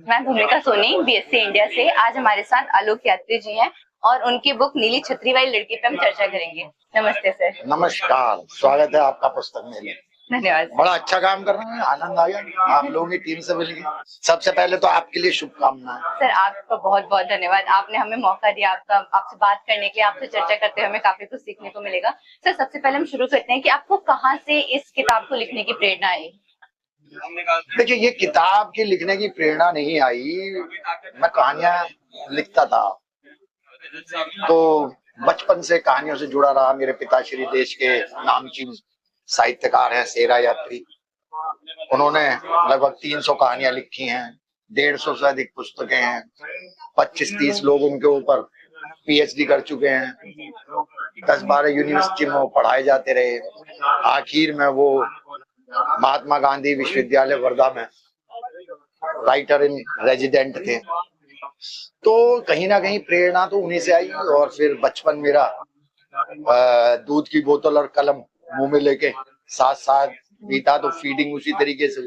मैं भूमिका Soni, BSc India से। आज हमारे साथ आलोक यात्री जी हैं और उनकी बुक नीली छतरी वाली लड़की पे हम चर्चा करेंगे। नमस्ते सर। नमस्कार, स्वागत है आपका पुस्तक मेले। धन्यवाद। बड़ा अच्छा काम कर रहे हैं, आनंद आया आप लोगों की टीम से मिलकर। सबसे पहले तो आपके लिए शुभकामनाएं। सर आपका बहुत बहुत धन्यवाद, आपने हमें मौका दिया, आपसे बात करने के लिए, आपसे चर्चा करते हुए हमें काफी कुछ सीखने को मिलेगा। सर सबसे पहले हम शुरू करते हैं कि आपको कहाँ से इस किताब को लिखने की प्रेरणा आई? देखिए, ये किताब की लिखने की प्रेरणा नहीं आई। मैं कहानियां लिखता था, तो बचपन से कहानियों से जुड़ा रहा। मेरे पिताश्री देश के नामचीन साहित्यकार हैं, सेरा यात्री। उन्होंने लगभग 300 कहानियां लिखी हैं, 150 से अधिक पुस्तकें हैं, 25-30 लोग उनके ऊपर पीएचडी कर चुके हैं, 10-12 यूनिवर्सिटी में वो पढ़ाए जाते रहे। आखिर में वो महात्मा गांधी विश्वविद्यालय वर्धा में राइटर इन रेजिडेंट थे। तो कहीं ना कहीं प्रेरणा तो उन्हीं से आई। और फिर बचपन मेरा दूध की बोतल और कलम मुंह में लेके साथ साथ बीता, तो फीडिंग उसी तरीके से।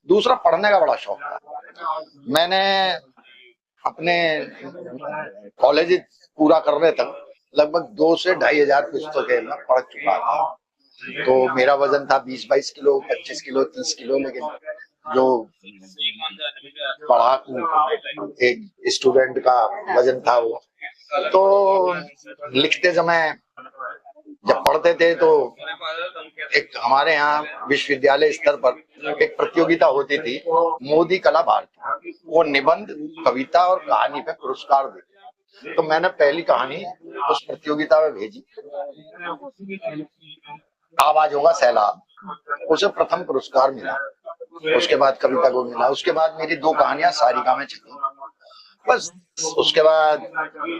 दूसरा, पढ़ने का बड़ा शौक था। मैंने अपने कॉलेज पूरा करने तक लगभग 2 से 2,500 पुस्तकें मैं पढ़ चुका था। तो मेरा वजन था 20-22 किलो, 25 किलो, 30 किलो। लेकिन जो पढ़ाकू एक स्टूडेंट का वजन था वो। तो लिखते समय जब पढ़ते थे तो एक हमारे यहाँ विश्वविद्यालय स्तर पर एक प्रतियोगिता होती थी, मोदी कला भारती। वो निबंध, कविता और कहानी पे पुरस्कार देते। तो मैंने पहली कहानी उस प्रतियोगिता में भेजी, आवाज होगा सैलाब। उसे प्रथम पुरस्कार मिला। उसके बाद कविता को मिला। उसके बाद मेरी 2 कहानियां सारिका में चली। बस उसके बाद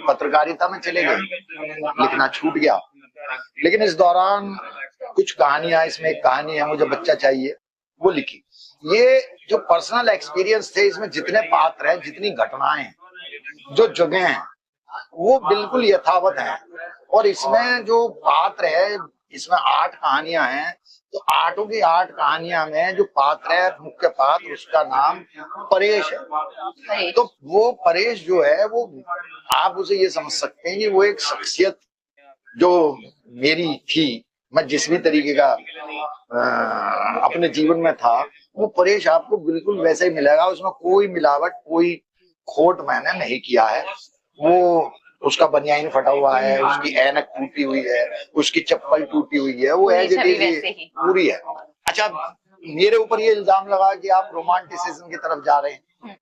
पत्रकारिता में चले गए, लिखना छूट गया। लेकिन इस दौरान कुछ कहानियां, इसमें एक कहानी है मुझे बच्चा चाहिए, वो लिखी। ये जो पर्सनल एक्सपीरियंस थे, इसमें जितने पात्र हैं, जितनी घटनाएं, जो जगह हैं, वो बिल्कुल यथावत हैं। और इसमें जो पात्र है, इसमें 8 कहानियां हैं। तो 8 की 8 कहानियां में जो पात्र है, मुख्य पात्र, उसका नाम परेश है। तो वो परेश जो है, वो आप उसे ये समझ सकते हैं कि वो एक शख्सियत जो मेरी थी। मैं जिस भी तरीके का अपने जीवन में था, वो परेश आपको बिल्कुल वैसे ही मिलेगा। उसमें कोई मिलावट, कोई खोट मैंने नहीं किया है। वो उसका बनियान फटा हुआ है, उसकी ऐनक टूटी हुई है, उसकी चप्पल टूटी हुई है, वो है पूरी है। अच्छा, मेरे ऊपर ये इल्जाम लगा कि आप रोमांटिसिज्म की तरफ जा रहे हैं।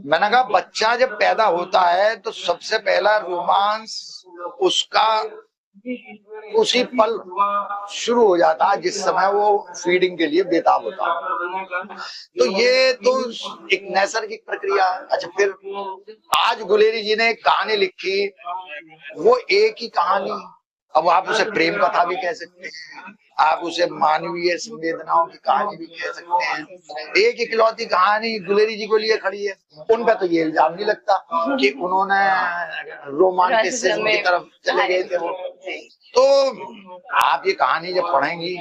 मैंने कहा, बच्चा जब पैदा होता है तो सबसे पहला रोमांस उसका उसी पल शुरू हो जाता है जिस समय वो फीडिंग के लिए बेताब होता है। तो ये तो एक नैसर्गिक प्रक्रिया है। अच्छा, फिर आज गुलेरी जी ने एक कहानी लिखी, वो एक ही कहानी। अब आप उसे प्रेम कथा भी कह सकते हैं, आप उसे मानवीय संवेदनाओं की कहानी भी कह सकते हैं। एक इकलौती कहानी गुलेरी जी को लिए खड़ी है। उन पे तो ये इल्जाम नहीं लगता कि उन्होंने रोमांटिसिज्म की तरफ चले गए थे वो। तो आप ये कहानी जब पढ़ेंगी,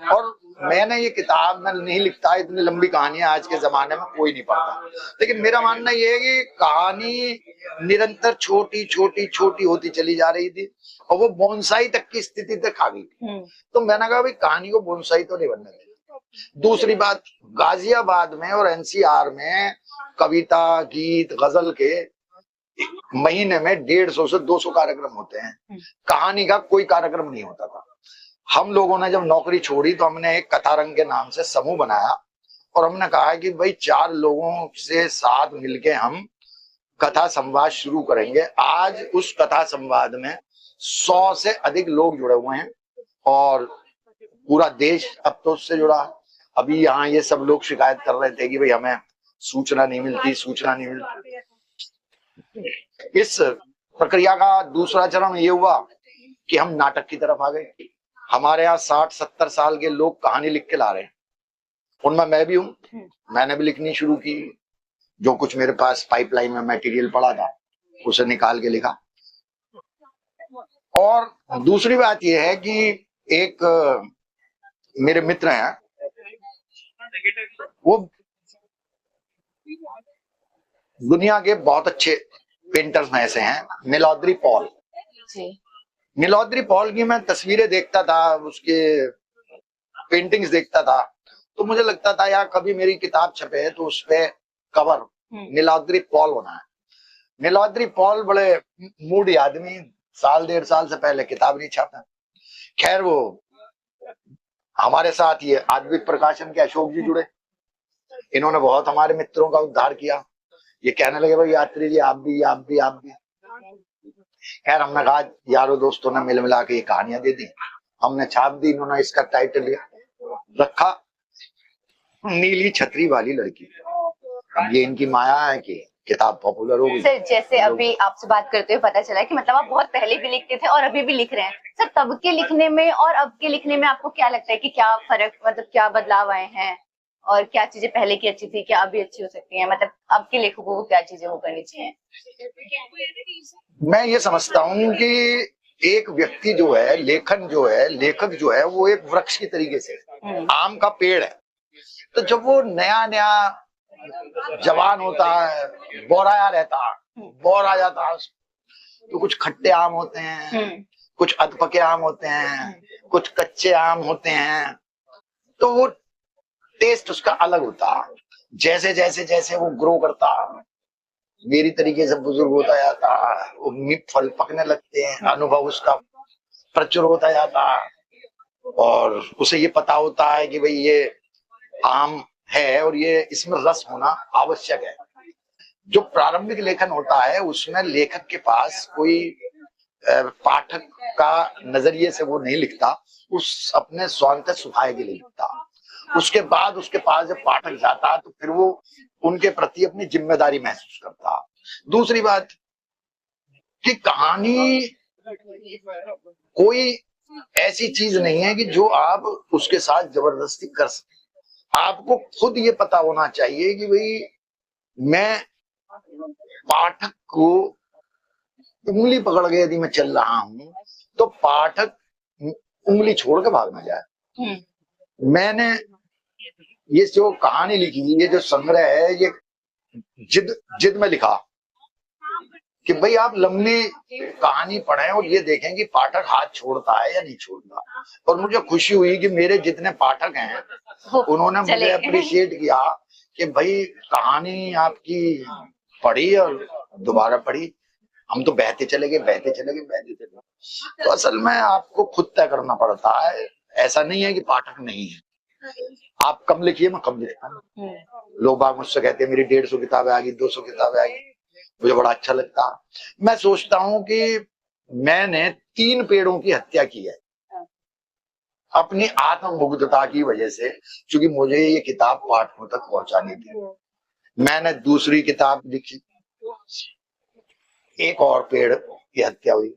और मैंने ये किताब में नहीं लिखता, इतनी लंबी कहानियां आज के जमाने में कोई नहीं पढ़ता। लेकिन मेरा मानना ये है कि कहानी निरंतर छोटी छोटी छोटी होती चली जा रही थी, और वो बोनसाई तक की स्थिति तक आ गई थी। तो मैंने कहा, भाई कहानी को बोनसाई तो नहीं बनने देते। दूसरी बात, गाजियाबाद में और एनसीआर में कविता, गीत, गजल के महीने में 150 से 200 कार्यक्रम होते हैं। कहानी का कोई कार्यक्रम नहीं होता था। हम लोगों ने जब नौकरी छोड़ी तो हमने एक कथारंग के नाम से समूह बनाया, और हमने कहा कि भाई 4 लोगों से साथ मिलके हम कथा संवाद शुरू करेंगे। आज उस कथा संवाद में 100 से अधिक लोग जुड़े हुए हैं, और पूरा देश अब तो उससे जुड़ा है। अभी यहाँ ये सब लोग शिकायत कर रहे थे कि भाई हमें सूचना नहीं मिलती, सूचना नहीं मिलती। इस प्रक्रिया का दूसरा चरण ये हुआ कि हम नाटक की तरफ आ गए। हमारे यहाँ 60-70 साल के लोग कहानी लिख के ला रहे हैं, उनमें मैं भी हूँ। मैंने भी लिखनी शुरू की। जो कुछ मेरे पास पाइपलाइन में मटेरियल पड़ा था, उसे निकाल के लिखा। और दूसरी बात यह है कि एक मेरे मित्र हैं, वो दुनिया के बहुत अच्छे पेंटर्स में ऐसे हैं नीलोद्री पॉल। जी। नीलोद्री पॉल की मैं तस्वीरें देखता था, उसके पेंटिंग्स देखता था, तो मुझे लगता था यार कभी मेरी किताब छपे तो उस पे कवर नीलोद्री पॉल होना है। नीलोद्री पॉल बड़े मूडी आदमी, साल 1.5 साल से पहले किताब नहीं छापा। खैर वो हमारे साथ ये आद्विक प्रकाशन के अशोक जी जुड़े, इन्होंने बहुत हमारे मित्रों का उद्धार किया। ये कहने लगे भाई यात्री जी आप भी आप भी आप भी। खैर हमने कहा यारों दोस्तों ने मिल मिला के ये कहानियां दे दी, हमने छाप दी। इन्होंने इसका टाइटल रखा नीली छतरी वाली लड़की। अब ये इनकी माया है कि किताब पॉपुलर हो गई। सर जैसे अभी आपसे बात करते हुए पता चला कि मतलब आप बहुत पहले भी लिखते थे और अभी भी लिख रहे हैं। सर तब के लिखने में और अब के लिखने में आपको क्या लगता है कि क्या फर्क, मतलब क्या बदलाव आए हैं और क्या चीजें पहले की अच्छी थी, क्या अभी अच्छी हो सकती है, मतलब अब के लेखकों को क्या चीजें हो करनी चाहिए? मैं ये समझता हूँ कि एक व्यक्ति जो है, लेखन जो है, लेखक जो है, वो एक वृक्ष की तरीके से आम का पेड़ है। तो जब वो नया नया जवान होता है, बोराया रहता, बोर आ जाता, तो कुछ खट्टे आम होते हैं, कुछ अधपके आम होते हैं, कुछ कच्चे आम होते हैं, तो वो टेस्ट उसका अलग होता। जैसे जैसे जैसे वो ग्रो करता, मेरी तरीके से बुजुर्ग होता जाता, वो फल पकने लगते हैं, अनुभव उसका प्रचुर होता जाता और उसे ये पता होता है कि भाई ये आम है और ये इसमें रस होना आवश्यक है। जो प्रारंभिक लेखन होता है उसमें लेखक के पास कोई पाठक का नजरिए से वो नहीं लिखता, उस अपने स्वांत सुखाए के लिए लिखता। उसके बाद उसके पास जब पाठक जाता तो फिर वो उनके प्रति अपनी जिम्मेदारी महसूस करता। दूसरी बात कि कहानी कोई ऐसी चीज नहीं है कि जो आप उसके साथ जबरदस्ती कर सके। आपको खुद ये पता होना चाहिए कि भाई मैं पाठक को उंगली पकड़ के यदि मैं चल रहा हूं तो पाठक उंगली छोड़ के भाग ना जाए। मैंने ये जो कहानी लिखी, ये जो संग्रह है, ये जिद में लिखा कि भाई आप लंबी कहानी पढ़ें और ये देखें कि पाठक हाथ छोड़ता है या नहीं छोड़ता। और मुझे खुशी हुई कि मेरे जितने पाठक हैं उन्होंने मुझे अप्रिशिएट किया कि भाई कहानी आपकी पढ़ी और दोबारा पढ़ी, हम तो बहते चले गए बहते चले गए बहते चले गए। तो असल में आपको खुद तय करना पड़ता है, ऐसा नहीं है कि पाठक नहीं है। आप कम लिखिए, मैं कम लिखता हूँ। लोग बाग मुझसे कहते हैं मेरी 150 किताबें आ गई, 200 किताबें आ गई, मुझे बड़ा अच्छा लगता। मैं सोचता हूँ कि मैंने 3 पेड़ों की हत्या की है अपनी आत्ममुग्धता की वजह से, क्योंकि मुझे ये किताब पाठकों तक पहुंचानी थी। मैंने दूसरी किताब लिखी, एक और पेड़ की हत्या हुई।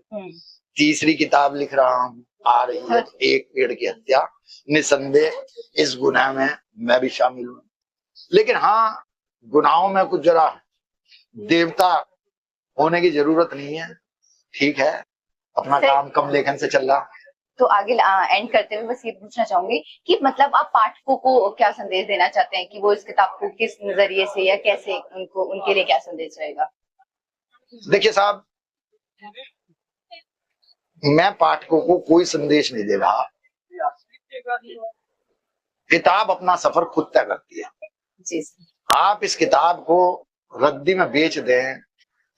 तीसरी किताब लिख रहा हूँ, आ रही है, एक पेड़ की हत्या। निसंदेह इस गुनाह में मैं भी शामिल हूँ, लेकिन हाँ गुनाहों में कुछ जरा देवता होने की जरूरत नहीं है। ठीक है, अपना काम कम लेखन से चल रहा। तो आगे एंड करते हुए बस ये पूछना चाहूंगी कि मतलब आप पाठकों को क्या संदेश देना चाहते हैं कि वो इस किताब को किस नजरिए से या कैसे उनको, उनके लिए क्या संदेश रहेगा? देखिए साहब, मैं पाठकों को कोई संदेश नहीं दे रहा, किताब अपना सफर खुद तय करती है। जी। आप इस किताब को रद्दी में बेच दें,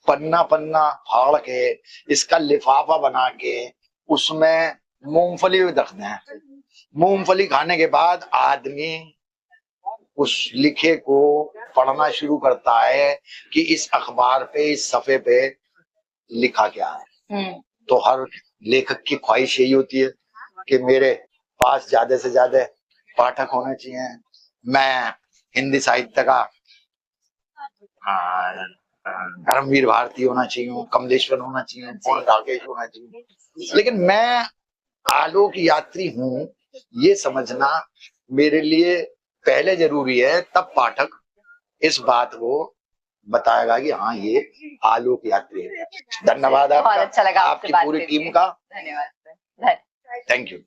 पन्ना पन्ना फाड़ के, इसका लिफाफा बना के उसमें मूंगफली रख दें। मूंगफली खाने के बाद आदमी उस लिखे को पढ़ना शुरू करता है कि इस अखबार पे, इस सफे पे लिखा क्या है। तो हर लेखक की ख्वाहिश यही होती है कि मेरे पास ज्यादा से ज्यादा पाठक होने चाहिए। मैं हिंदी साहित्य का धर्मवीर भारती होना चाहिए, कमलेश्वर होना चाहिए, पौन राकेश होना चाहिए, लेकिन मैं आलोक यात्री हूँ ये समझना मेरे लिए पहले जरूरी है। तब पाठक इस बात को बताएगा कि हाँ ये आलोक यात्री है। धन्यवाद आपका, बहुत अच्छा लगा आपकी पूरी टीम का धन्यवाद। Thank you.